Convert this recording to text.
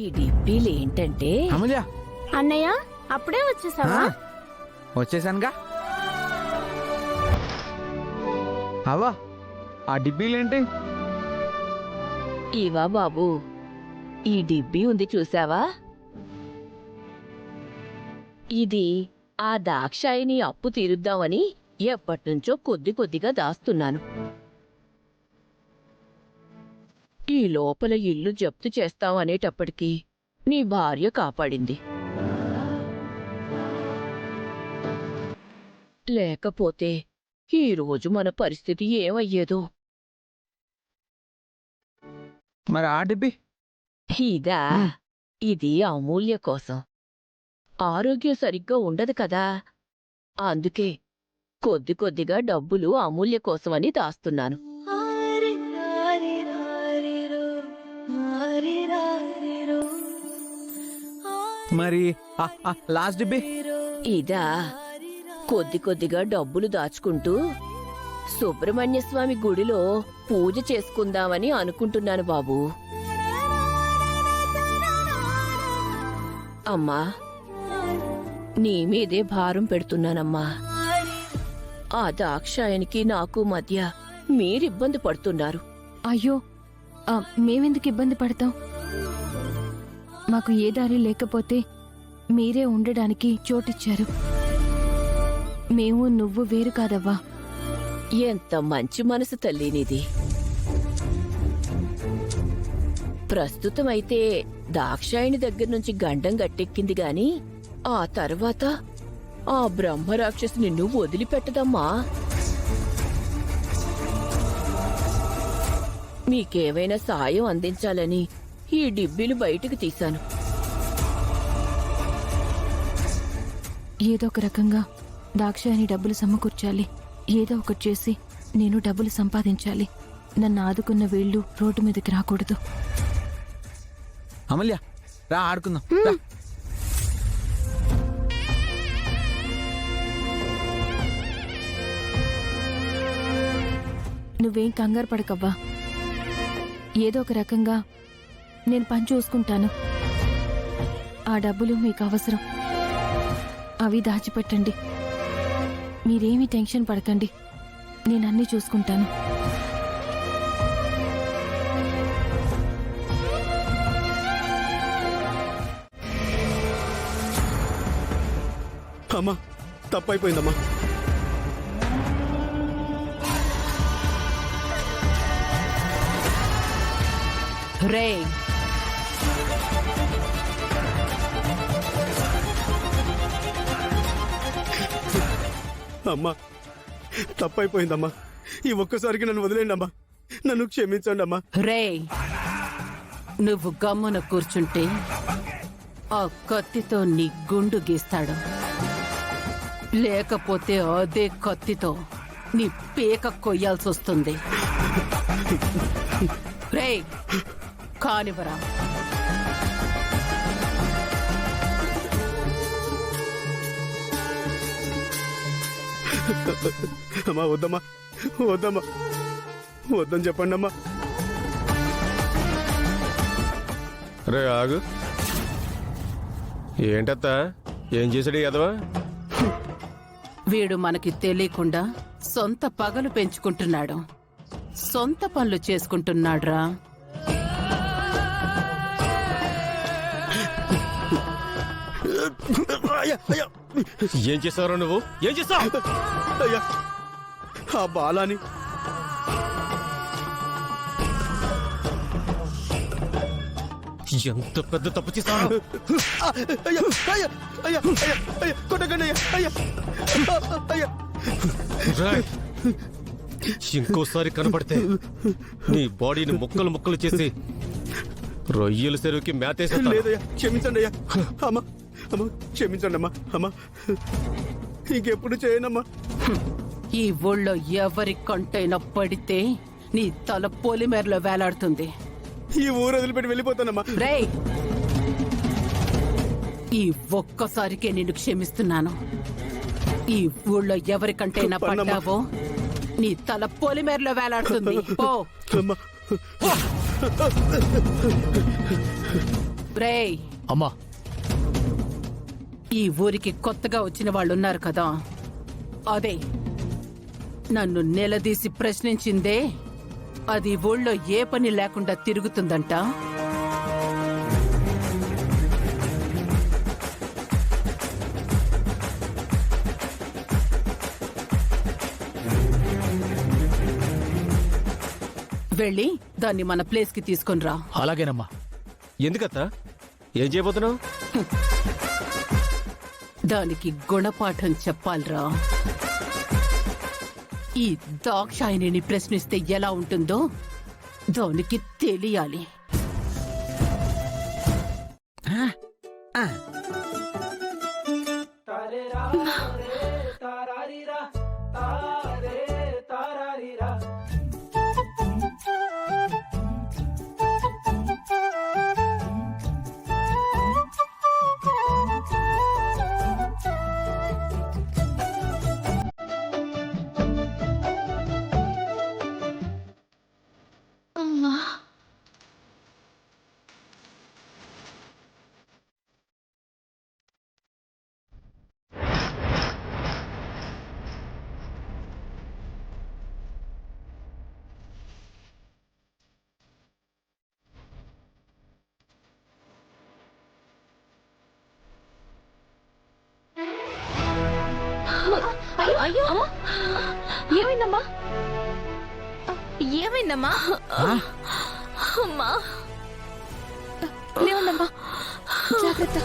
ఈ డిబ్బీలేంటంటే అమూల్య అన్నయ్య అప్పుడే వచ్చేసావా? వచ్చేసానుగా. అవ్వా ఆ డిబ్బీలేంటి? ఇవా బాబు, ఈ డిబ్బీ ఉంది చూసావా? ఇది ఆ దాక్షాయిని అప్పు తీరుద్దామని ఎప్పటినుంచో కొద్ది కొద్దిగా దాస్తున్నాను. ఈ లోపల ఇల్లు జప్తు చేస్తామనేటప్పటికీ నీ భార్య కాపాడింది. లేకపోతే ఈరోజు మన పరిస్థితి ఏమయ్యేదో. మరి ఆ డిబ్బీ? ఇదా? ఇది అమూల్య కోసం. ఆరోగ్యం సరిగ్గా ఉండదు కదా, అందుకే కొద్ది కొద్దిగా డబ్బులు అమూల్య కోసమని దాస్తున్నాను. మరి లాస్ట్ డిబ్బీ? ఇదా? కొద్ది కొద్దిగా డబ్బులు దాచుకుంటూ సుబ్రహ్మణ్య స్వామి గుడిలో పూజ చేసుకుందామని అనుకుంటున్నాను బాబూ. అమ్మా, నీ మీదే భారం పెడుతున్నానమ్మా. ఆ దాక్షాయనికి నాకు మధ్య మీరిబ్బంది పడుతున్నారు. అయ్యో, మేమెందుకు ఇబ్బంది పడతాం? మాకు ఏ దారి లేకపోతే మీరే ఉండడానికి చోటిచ్చారు. మేము నువ్వు వేరు కాదవ్వా. ఎంత మంచి మనసు తల్లి నీది. ప్రస్తుతమైతే దాక్షాయిని దగ్గర నుంచి గండం గట్టెక్కింది గాని ఆ తర్వాత ఆ బ్రహ్మరాక్షసు నిన్ను వదిలిపెట్టదమ్మా. మీకేవైనా సాయం అందించాలని ఈ డిబ్బీలు బయటికి తీశాను. ఏదో ఒక రకంగా దాక్షాయని డబ్బులు సమకూర్చాలి. ఏదో ఒకటి చేసి నేను డబ్బులు సంపాదించాలి. నన్ను ఆదుకున్న వీళ్ళు రోడ్డు మీదకి రాకూడదు. అమూల్య రా ఆడుకుందాం. రా. నువ్వేం కంగారు పడకవ్వా. ఏదో ఒక రకంగా నేను పని చూసుకుంటాను. ఆ డబ్బులు మీకు అవసరం. అవి దాచిపెట్టండి. మీరేమీ టెన్షన్ పడకండి. నేనన్నీ చూసుకుంటాను. అమ్మా, తప్పైపోయిందమ్మా. రే, అమ్మా, తప్పైపోయిందమ్మా. ఈ ఒక్కసారికి నన్ను వదిలేండి అమ్మా. నన్ను క్షమించండి అమ్మా. రే, నువ్వు గమ్మున కూర్చుంటే ఆ కత్తితో నీ గుండు గీస్తాడు. లేకపోతే అదే కత్తితో నీ పీక కొయ్యాల్సి వస్తుంది. రే, కానివరా. అమ్మా, వద్దమ్మా, వద్దమ్మా, వద్దని చెప్పండి అమ్మా. రే ఆగు. ఏంటత్త, ఏం చేసాడు ఎదవా? వీడు మనకి తెలియకుండా సొంత పగలు పెంచుకుంటున్నాడు. సొంత పనులు చేసుకుంటున్నాడ్రా. ఏం చేసావు నువ్వు? ఏం చేసావు? అయ్యా, ఆ బాలాని ఎంత పెద్ద తప్పు చేసావు? అయ్యా, అయ్యా, అయ్యా, అయ్యా, అయ్యా, కొట్టకండి అయ్యా, అయ్యా, అయ్యా. రేయ్, ఇంకోసారి కనపడితే నీ బాడీని ముక్కలు ముక్కలు చేసి రొయ్యల చెరువుకి మేతేసేస్తాను. లేదయ్యా, క్షమించండి అయ్యా. అమ్మా, అమ్మా, క్షమించండి అమ్మా. అమ్మా, ఇంకెప్పుడు చేయనమ్మా. ఈ ఊళ్ళో ఎవరి కంటైనా పడితే నీ తల పొలిమేరలో వేలాడుతుంది. ఈ ఊరు వదిలిపెట్టి వెళ్ళిపోతానమ్మా. రేయ్, ఈ ఒక్కసారికే నిన్ను క్షమిస్తున్నాను. ఈ ఊళ్ళో ఎవరికంటైనా పడ్డావో నీ తల పొలిమేరలో వేలాడుతుంది. పో. అమ్మా, రేయ్, అమ్మా ఈ ఊరికి కొత్తగా వచ్చిన వాళ్ళున్నారు కదా, అదే నన్ను నిలదీసి ప్రశ్నించిందే అది ఊళ్ళో ఏ పని లేకుండా తిరుగుతుందంట. వెళ్ళి దాన్ని మన ప్లేస్ కి తీసుకుని రా. అలాగేనమ్మా. ఎందుకత్త ఏం చేయబోతున్నావు? దానికి గుణపాఠం చెప్పాలిరా. ఈ దాక్షాయిని ప్రశ్నిస్తే ఎలా ఉంటుందో దానికి తెలియాలి. అయ్యో ఏమైందమ్మా? ఏమైందమ్మా? అమ్మా లేవండమ్మా, జాగ్రత్త.